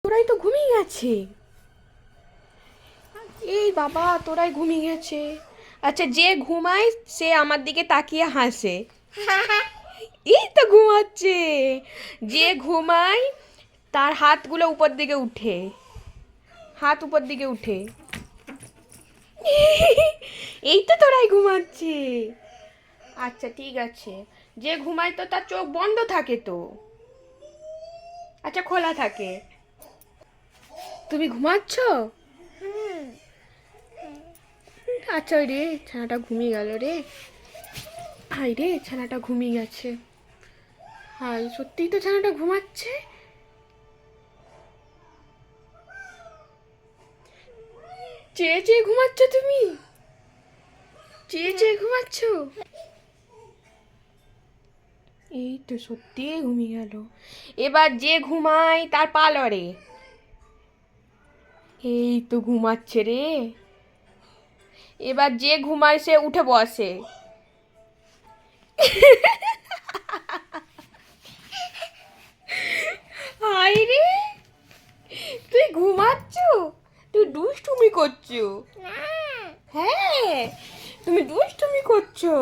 তোরাই তো ঘুমিয়ে গেছে। এই বাবা, তোরাই ঘুমিয়ে গেছে। আচ্ছা, যে ঘুমায় সে আমার দিকে তাকিয়ে হাসে। এই তো ঘুমাচ্ছে। যে ঘুমায় তার হাতগুলো উপর দিকে উঠে, হাত উপর দিকে উঠে। এই তো তোরাই ঘুমাচ্ছে। আচ্ছা ঠিক আছে, যে ঘুমায় তো তার চোখ বন্ধ থাকে তো। আচ্ছা, খোলা থাকে। তুমি ঘুমাচ্ছ? আচ্ছা, ওই রে ছানাটা ঘুমিয়ে গেল রে। হাই রে, ছানাটা ঘুমিয়ে গেছে। হাই, সত্যিই তো ছানাটা ঘুমাচ্ছে। চেয়ে চেয়ে ঘুমাচ্ছ তুমি? চেয়ে চেয়ে ঘুমাচ্ছ? এই তো সত্যিই ঘুমিয়ে গেল। এবার যে ঘুমায় তার পা লড়ে। এই তো ঘুমাচ্ছে রে। এবার যে ঘুমায় সে উঠে বসে। হাই রে, তুই ঘুমাচ্ছ? তুই দুষ্টুমি করছো? হ্যাঁ, তুমি দুষ্টুমি করছো।